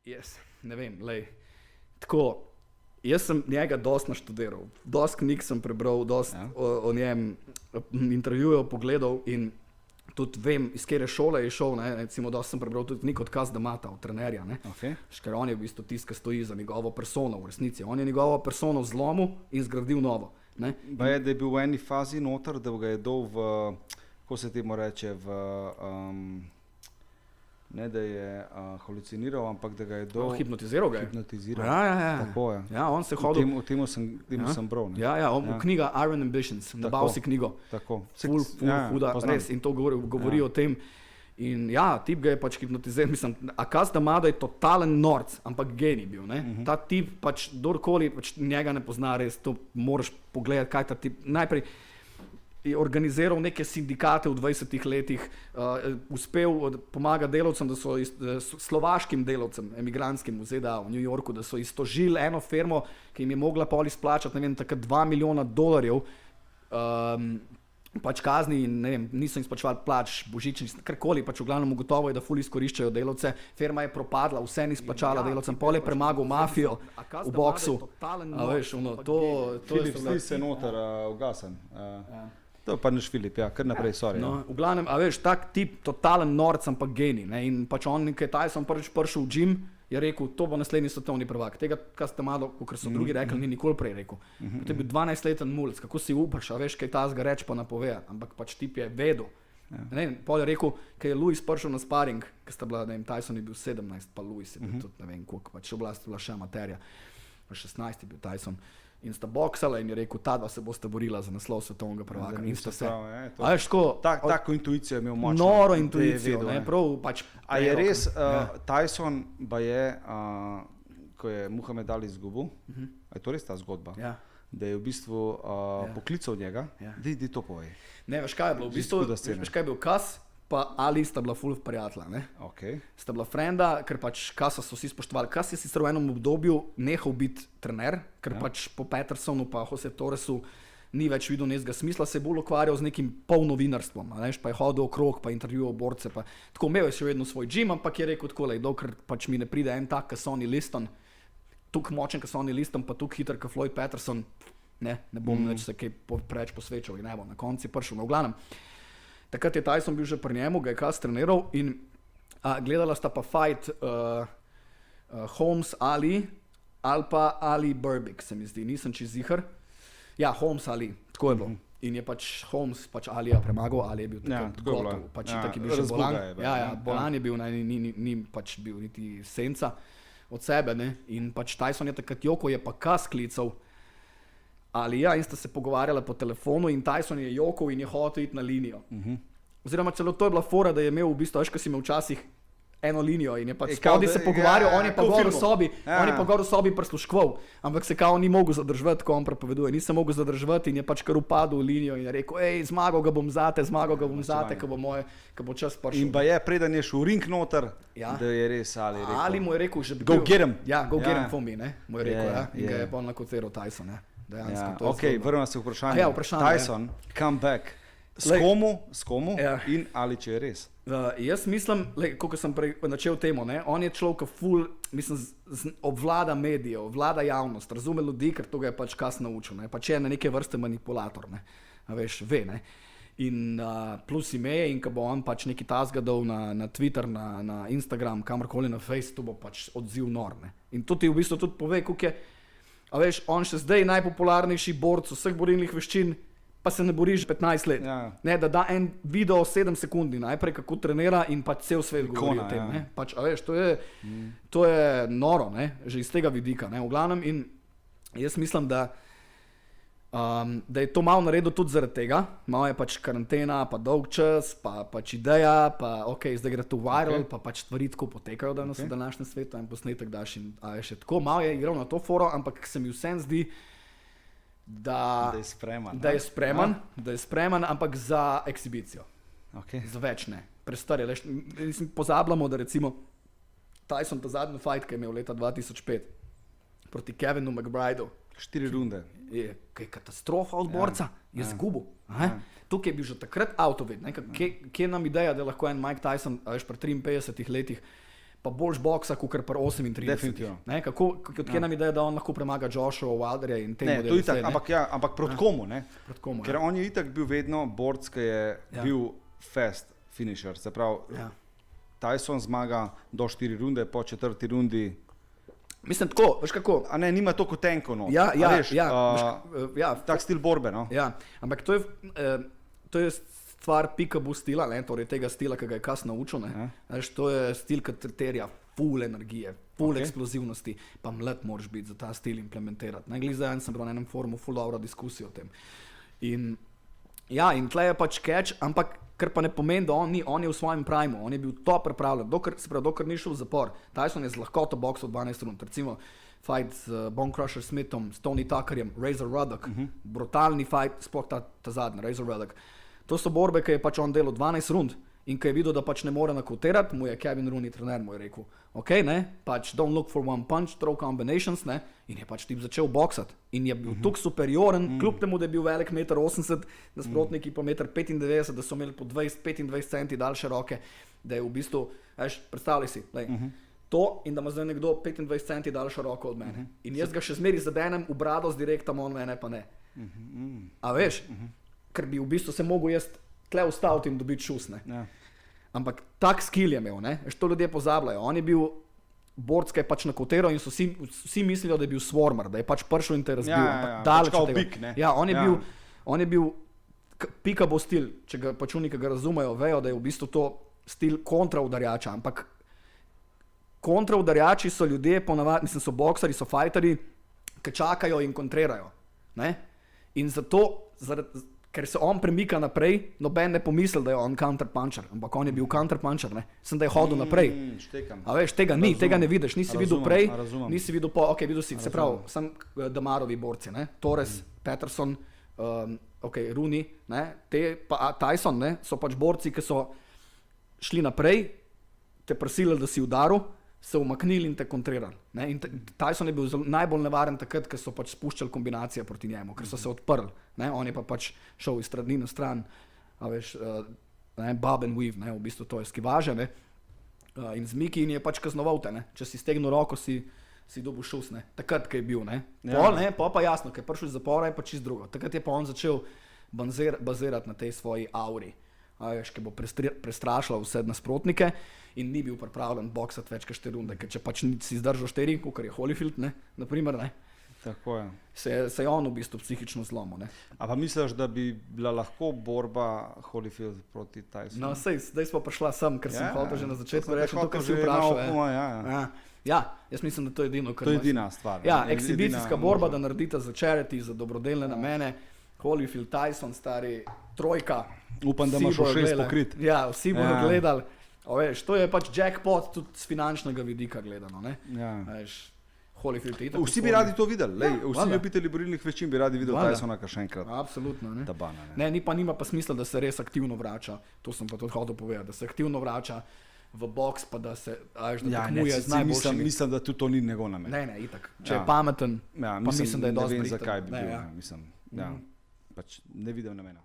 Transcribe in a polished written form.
Jaz ne vem, tako, jaz sem njega dosti naštudiral, dosti knjig sem prebral, dosti o njem intervjujev pogledal in tudi vem, iz kere šole je šel, recimo dosti sem prebral tudi knjig od Kaz Damata, od trenerja, ker on je v bistvu tist, ki stoji za njegovo persono v resnici, on je njegovo persono zlomil in zgradil novo. Da je bil v eni fazi noter, da ga je dal v, kako se temu reče, ne da je haluciniral, ampak da ga je dal... Hipnotiziral ga je. Hipnotiziral. Ja. Tako je. Ja, on se hodil... V temu sem bral. Ja, knjiga Iron Ambitions, nabal si knjigo. Tako. Ful huda, res, in to govori o tem. In ja, tip ga je pač hipnotiziral, mislim, Kaz Damata je totalen norc, ampak genij bil, Ta tip pač, kdorkoli pač njega ne pozna, res, to moraš pogledati, kaj ta tip, najprej je organiziral neke sindikate v 20 letih, uspel pomagati delavcem, da so slovaškim delavcem, emigrantskim v ZDA, v New Yorku, da so iztožili eno firmo, ki jim je mogla pol izplačati, ne vem, takrat $2 milijona, pač kazni in ne vem, niso jim izplačevali plač, božičnic, karkoli, pač v glavnem ugotovo je, da ful izkoriščajo delavce, firma je propadla, vse ni izplačala delavcem, pol je premagal mafijo v boksu, a veš, to Filip, sli se noter, ugasen. To pa niš Filip, ja, kar naprej, sorry. No, v glavnem, a veš, tak tip, totalen norc, ampak genij, in pač on, ki je Tyson prvič prišel v gym, je rekel, to bo naslednji svetovni prvak. Tega, Kaz Damata, kot so drugi rekli, ni nikoli prej rekel. To je bil 12-leten mulc, kako si upaš, a veš, kaj tazga reč pa napove, ampak pač tip je vedel. Pol je rekel, kaj je Lewis prišel na sparing, ker sta bila, ne vem, Tyson je bil 17, pa Lewis je bil tudi, ne vem, koliko, pač oblast bila še amaterija, 16 je bil Tyson. In sta boksala in je rekel, ta dva se bosta borila za naslov svetovnega prvaka. In sta se... A veš, tako intuicijo je imel močno. Noro intuicijo, prav pač... A je res, Tyson ba je, ko je Muhamed Ali izgubil, a je to res ta zgodba? Ja. Da je v bistvu poklical njega, di to povej. Ne, veš kaj je bilo, v bistvu, veš kaj je bil Kaz, pa Ali sta bila ful prijatelja, Sta bila frenda, ker pač Kaza so vsi spoštovali. Kaz je sicer v enem obdobju nehal biti trener, ker pač po Petersonu pa Jose Torresu ni več videl nekega smisla, se je bolj ukvarjal z nekim polnovinarstvom, pa je hodil okrog, pa intervjuval borce, pa tako imel je še vedno svoj gym, ampak je rekel tako, dokler pač mi ne pride en tak, kot Sonny Liston, tukaj močen, kot Sonny Liston, pa tukaj hiter, kot Floyd Patterson, ne bom več se kaj preveč posvečal in ne bom na konci prišel, v glavnem. Takrat je Tyson bil že pri njemu, ga je Kaz treniral in gledala sta pa fight Holmes Ali ali pa Ali Burbik, se mi zdi, nisem čist ziher. Ja, Holmes Ali, tako je bilo. In je pač Holmes pač Alija premagal, Ali je bil gotov, pač tak je bil že bolan. Bolan je bil, ni pač bil niti senca od sebe, in pač Tyson je takrat joko, je pa Kaz klical Alija in sta se pogovarjala po telefonu in Tyson je jokal in je hotel iti na linijo. Oziroma celo to je bila fora, da je imel v bistvu, veš, ko si imel včasih eno linijo in je pač spodaj se pogovarjal, on je pa gor v sobi prisluškoval, ampak se kao ni mogel zadržati, ko on prepoveduje, ni se mogel zadržati in je pač kar upadel v linijo in je rekel, zmagal ga bom zate, ko bo čas prišel. In pa je, preden je šel ring noter, da je res Ali rekel. Ali mu je rekel, že go get him. Ja, go get him for me, mu je rekel, in ga je pol nakociral Tyson, vrnemo se v vprašanje. Tyson, come back. S komu in ali če je res? Jaz mislim, kot sem prej načel temu, on je človek, ful, mislim, obvlada medijev, obvlada javnost, razume ljudi, ker to ga je pač Kaz naučil, pač je na neke vrste manipulator, a veš, ve, in plus ime je in ko bo on pač neki tazga dal na Twitter, na Instagram, kamorkoli na Face, to bo pač odziv nor, in to ti v bistvu tudi pove, koliko je. A veš, on še zdaj najpopularnejši borc vseh borilnih veščin, pa se ne bori že 15 let. Da da en video 7 sekundi najprej, kako trenira in pač cel svet govori o tem. Pač, a veš, to je noro, že iz tega vidika. V glavnem, in jaz mislim, da je to malo naredil tudi zaradi tega. Malo je pač karantena, pa dolg čas, pa pač ideja, pa zdaj gre to viral, pa pač stvari tako potekajo danes v današnjem svetu, en posnetek daš in še tako. Malo je igral na to foro, ampak se mi vsem zdi, da je spreman, ampak za ekshibicijo. Za več ne. Prestar je, pozabljamo, da recimo Tyson ta zadnji fight, ki je imel leta 2005 proti Kevinu McBrideu, 4 runde. Je katastrofa od borca, je zgubil. Tukaj je bil že takrat avtovid. Kje nam ideja, da lahko en Mike Tyson, veš, pri 53 letih pa boljš boksa, kot pri 38. Definitivno. Kje nam ideja, da on lahko premaga Joshua Wilderja in te modele? To je itak, ampak proti komu, ne? Proti komu, ker on je itak bil vedno borc, ki je bil fast finisher, se pravi, Tyson zmaga do 4 runde, po 4. rundi. Mislim tako, veš kako? A ne, nima toliko tenko, no. Tak stil borbe, no. Ja, ampak to je stvar peekaboo stila, torej tega stila, ki ga je Kas naučil, ne. To je stil, ki terja full energije, full eksplozivnosti, pa mlad moraš biti za ta stil implementirati. Glih zdaj sem bil na enem forumu full dobro diskusijo o tem. In tle je pač catch, ampak kar pa ne pomeni, da on je v svojem primu, on je bil to pripravljen, dokler ni šel v zapor. Tyson je z lahkoto boksal 12 rund, recimo fight z Bone Crusher Smithom, s Tony Tuckerjem, Razor Ruddock, brutalni fight, sploh ta zadnji, Razor Ruddock. To so borbe, ki je pač on delal 12 rund in ki je videl, da pač ne more nakautirati, mu je Kevin Rooney, trener, mu je rekel, pač don't look for one punch, throw combinations, ne, in je pač tip začel boksati in je bil tuk superioren, kljub temu, da je bil velik 1,80 m, nasprotniki pa 1,95 m, da so imeli po 20-25 centi daljše roke, da je v bistvu, predstavljaj si, to in da ima zdaj nekdo 25 centi daljšo roko od mene. In jaz ga še zmeri zadenem v brado z direktom, on mene pa ne. A veš, ker bi v bistvu se mogel jaz tle ustaviti in dobiti šus, ne. Ampak tak skill je imel, ne, to ljudje pozabljajo. On je bil borc, ki je pač nakotiral in so vsi mislili, da je bil swarmer, da je pač prišel in te razbil. Ampak daleč od tega. Ja, on je bil peekaboo stil, če ga pač oni, ki ga razumejo, vejo, da je v bistvu to stil kontraudarjača, ampak kontraudarjači so ljudje, ponavadi, mislim, so boksari, so fighteri, ki čakajo in kontrirajo, ne. In zato, ker se on premika naprej, noben ne pomisli, da je on counterpuncher, ampak on je bil counterpuncher, ne. Sem da je hodil naprej. A veš, tega ni, tega ne vidiš, nisi videl prej, nisi videl po, videl si, se pravi, sem Damarovi borci, ne, Torres, Peterson, Rooney, ne, pa Tyson, ne, so pač borci, ki so šli naprej, te prisilili, da si udaril, se umaknili in te kontrirali. In Tyson je bil najbolj nevaren takrat, ker so pač spuščali kombinacije proti njemu, ker so se odprli. On je pa pač šel iz strani na stran, bob and weave, v bistvu to je skivaže, in z Miki in je pač kaznoval te, če si stegnil roko, si dobil šus, takrat, ko je bil. Pol pa jasno, ker je prišel iz zapora, je pa čist drugo. Takrat je pa on začel bazirati na tej svoji auri, ki bo prestrašila vse nasprotnike in ni bil pripravljen boksati več kot 4 runde, ker če pač si zdržal 4, kot je Holyfield, naprimer, tako je. Se je on v bistvu psihično zlomil. A pa misliš, da bi bila lahko borba Holyfield proti Tysonu? No, zdaj smo prišla sem, ker sem hotel že na začetku reči, to, kar si vprašal. Jaz mislim, da to je edino, kar to je edina stvar. Ekshibicijska borba, da naredite za charity, za dobrodelne namene, Holyfield, Tyson, stari trojka. Upam, da imaš še 6 pokrit. Ja, vsi bodo gledali. To je pač jackpot tudi z finančnega vidika gledano. Vsi bi radi to videli. Vsi ljubitelji borilnih veščin bi radi videli Tysona kar še enkrat. Absolutno. Nima pa smisla, da se res aktivno vrača. To sem pa tudi hotel povedati, da se aktivno vrača v boks, pa da se tekmuje z najboljšimi. Mislim, da tudi to ni njegov namen. Ne, itak. Če je pameten, pa mislim, da je dosti. Ne vem, zakaj bi bil. Pač ne vidim namena.